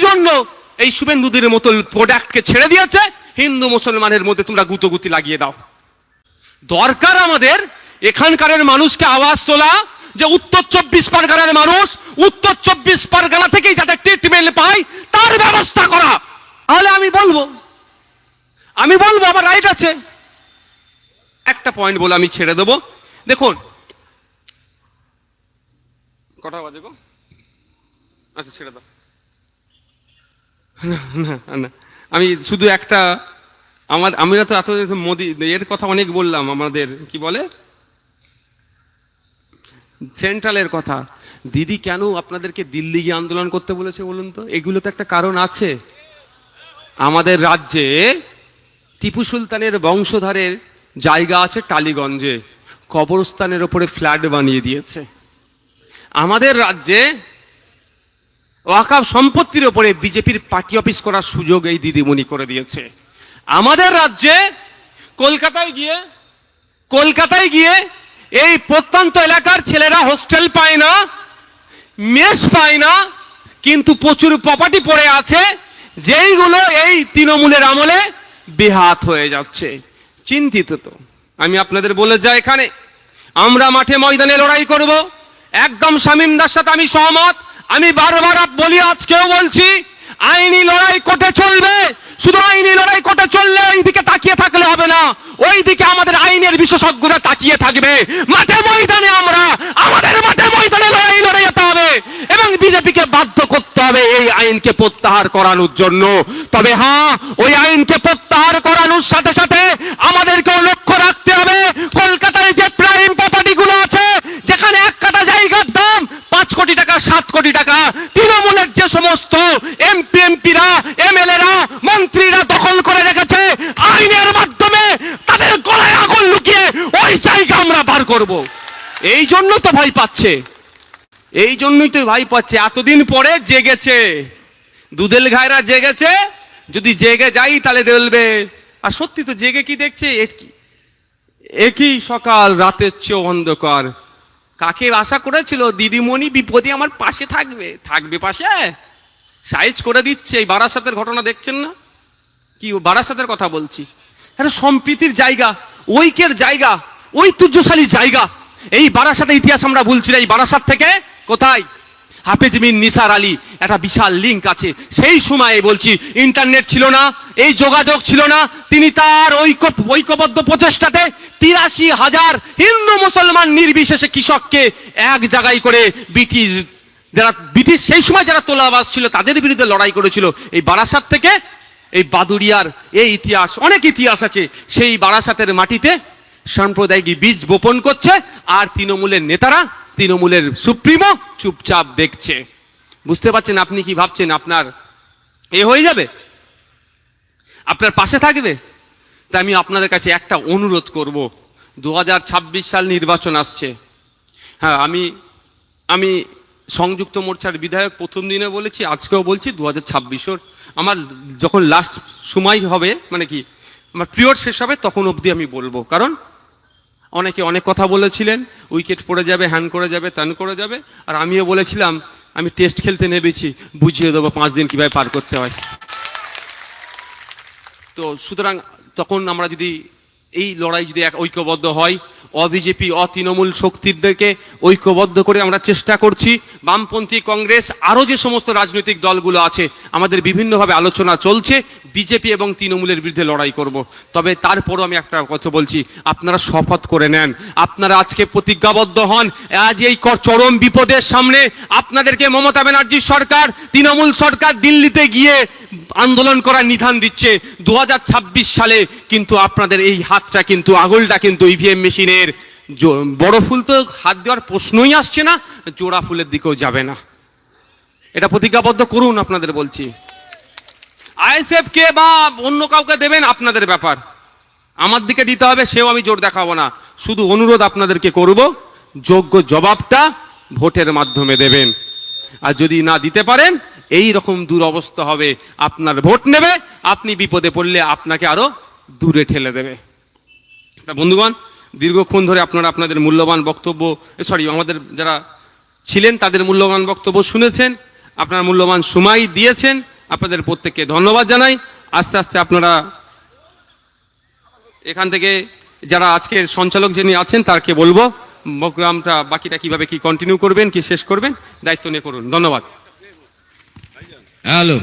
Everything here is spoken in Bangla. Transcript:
জন্য এই শুভেন্দুদের মতো প্রোডাক্টকে ছেড়ে দিয়েছে, হিন্দু মুসলমানের মধ্যে তোমরা গুতোগুতি লাগিয়ে দাও। দরকার আমাদের এখানকার মানুষকে আওয়াজ তোলা, যে উত্তর 24 পরগনার মানুষ উত্তর 24 পরগনা থেকেই যাতে ট্রিটমেন্ট পায় তার ব্যবস্থা করা। তাহলে আমি বলবো আমার রাইট আছে। একটা পয়েন্ট বলে আমি ছেড়ে দেবো। দেখুন, কটা বাজে গো? আচ্ছা ছেড়ে দাও। না, আমি শুধু একটা, আমরা তো এত মোদি এর কথা অনেক বললাম, আমাদের কি বলে সেন্ট্রালের কথা। দিদি কেন আপনাদেরকে দিল্লি গিয়ে আন্দোলন করতে বলেছে বলুন তো? এগুলো তো একটা কারণ আছে। আমাদের রাজ্যে টিপু সুলতানের বংশধরের জায়গা আছে টালিগঞ্জে, কবরস্থানের ওপরে ফ্ল্যাট বানিয়ে দিয়েছে। আমাদের রাজ্যে ওয়াকফ সম্পত্তির ওপরে বিজেপির পার্টি অফিস করার সুযোগ এই দিদিমণি করে দিয়েছে। আমাদের রাজ্যে কলকাতায় গিয়ে এই প্রত্যন্ত এলাকার ছেলেরা হোস্টেল পায় না, মেস পায় না, কিন্তু প্রচুর প্রপার্টি পড়ে আছে, যেইগুলো এই তৃণমূলের আমলে বেহাত হয়ে যাচ্ছে। চিন্তিত তো আমি আপনাদের বলে যাই, এখানে আমরা মাঠে ময়দানে লড়াই করব, একদম শামীমদার সাথে আমি সহমত। আমি বারবার বলি, আজকেও বলছি, আইনি লড়াই কোর্টে চলবে। শুধু আইনি লড়াই কোর্টে চললে ওই দিকে তাকিয়ে থাকলে হবে না, ওই দিকে আমাদের আইনের বিশেষজ্ঞরা তাকিয়ে থাকবে। মাঠে ময়দানে আমাদের মাঠে ময়দানে লড়াই লড়ে যেতে হবে এবং বিজেপিকে বাধ্য করতে হবে এই আইনকে প্রত্যাহার করানোর জন্য। তবে হ্যাঁ, ওই আইনকে প্রত্যাহার করানোর সাথে সাথে আমাদেরকেও লক্ষ্য রাখতে হবে কলকাতায় যে প্রাইম প্রপার্টি গুলো আছে, যেখানে এক কাঠা জায়গার দাম 5 কোটি টাকা 7 কোটি টাকা, তৃণমূলের যে সমস্ত এমপিরা এমএলএরা মন্ত্রীরা দখল করে রেখেছে, আইনের মাধ্যমে তাদের গলায় আগুন লুকিয়ে ওই জায়গা আমরা বার করব। এই জন্য তো ভয় পাচ্ছে, এই জন্যই তো ভয় পাচ্ছে। এতদিন পরে জেগেছে, দুধেল ঘায়রা জেগেছে। যদি জেগে যাই তাহলে বলবে, আর সত্যি তো জেগে কি দেখছে, একই সকাল রাতের চেয়েও অন্ধকার। কাকে আশা করেছিল দিদিমণি বিপদে আমার পাশে থাকবে পাশে, সাইজ করে দিচ্ছে। এই বারাসাতের ঘটনা দেখছেন না? কি বারাসাতের কথা বলছি, এটা সম্প্রীতির জায়গা, ঐক্যের জায়গা, ঐতিহ্যশালী জায়গা। এই বারাসাতের ইতিহাস আমরা বলছি, এই বারাসাত থেকে কোথায় হাফেজ বিন নিসার আলী, একটা বিশাল লিঙ্ক আছে। সেই সময়ে বলছি ইন্টারনেট ছিল না, এই যোগাযোগ ছিল না, তিনি তার ঐক্যবদ্ধ প্রচেষ্টাতে 83,000 হিন্দু মুসলমান নির্বিশেষে কৃষককে এক জায়গায় করে ব্রিটিশ সেই সময় যারা তোলাবাজ ছিল তাদের বিরুদ্ধে লড়াই করেছিল। এই বারাসাত থেকে এই বাদুড়িয়ার এই ইতিহাস, অনেক ইতিহাস আছে। সেই বারাসাতের মাটিতে সাম্প্রদায়িক বীজ বপন করছে, আর তৃণমূলের নেতারা, তৃণমূলের সুপ্রিমো চুপচাপ দেখছে। বুঝতে পারছেন? আপনি কি ভাবছেন আপনার হয়ে যাবে, আপনার পাশে থাকবে? তাই আমি আপনাদের কাছে একটা অনুরোধ করব, 2026 সাল নির্বাচন আসছে। হ্যাঁ, আমি সংযুক্ত মোর্চার বিধায়ক প্রথম দিনে বলেছি, আজকেও বলছি, 2026 আমার যখন লাস্ট সময় হবে, মানে কি আমার পিরিয়ড শেষ হবে, তখন অবধি আমি বলবো। কারণ অনেকে অনেক কথা বলেছিলেন, উইকেট পড়ে যাবে, হ্যান করে যাবে, ত্যান করে যাবে। আর আমিও বলেছিলাম আমি টেস্ট খেলতে নেমেছি, বুঝিয়ে দেবো 5 দিন কিভাবে পার করতে হয়। তো সুতরাং তখন আমরা যদি এই লড়াই যদি এক ঐক্যবদ্ধ হয়, অবিজেপি অতৃণমূল শক্তিদেরকে ঐক্যবদ্ধ করে আমরা চেষ্টা করছি, বামপন্থী কংগ্রেস আরো যে সমস্ত রাজনৈতিক দলগুলো আছে, আমাদের বিভিন্নভাবে আলোচনা চলছে, বিজেপি এবং তৃণমূলের বিরুদ্ধে লড়াই করব। তবে তারপরও আমি একটা কথা বলছি, আপনারা শপথ করে নেন, আপনারা আজকে প্রতিজ্ঞাবদ্ধ হন। আজ এই চরম বিপদের সামনে আপনাদেরকে মমতা ব্যানার্জির সরকার, তৃণমূল সরকার দিল্লিতে গিয়ে আন্দোলন করার নিধান দিচ্ছে। 2026 সালে কিন্তু আপনাদের এই হাতটা কিন্তু, আঙুলটা কিন্তু ইভিএম মেশিনের বড় ফুল তো হাত দেওয়ার প্রশ্নই আসছে না, জোড়া ফুলের দিকেও যাবে না। এটা প্রতিজ্ঞাবদ্ধ করুন, আপনাদের বলছি। আইএসএফ কে বা অন্য কাউকে দেবেন আপনাদের ব্যাপার, আমার দিকে দিতে হবে সেও আমি জোর দেখাবো না। শুধু অনুরোধ আপনাদেরকে করব, যোগ্য জবাবটা ভোটের মাধ্যমে দেবেন। আর যদি না দিতে পারেন, এই রকম দুরবস্থা হবে, আপনার ভোট নেবে, আপনি বিপদে পড়লে আপনাকে আরো দূরে ঠেলে দেবে। বন্ধুগণ, দীর্ঘক্ষণ ধরে আপনারা আপনাদের মূল্যবান বক্তব্য, আমাদের যারা ছিলেন তাদের মূল্যবান বক্তব্য শুনেছেন। আপনার মূল্যবান সময় দিয়েছেন, আপনাদের প্রত্যেককে ধন্যবাদ জানাই। আস্তে আস্তে আপনারা এখান থেকে যারা আজকের সঞ্চালক যিনি আছেন তারকে বলবো প্রোগ্রামটা বাকিটা কিভাবে কি কন্টিনিউ করবেন, কি শেষ করবেন, দায়িত্ব নিয়ে করুন। ধন্যবাদ। হ্যালো।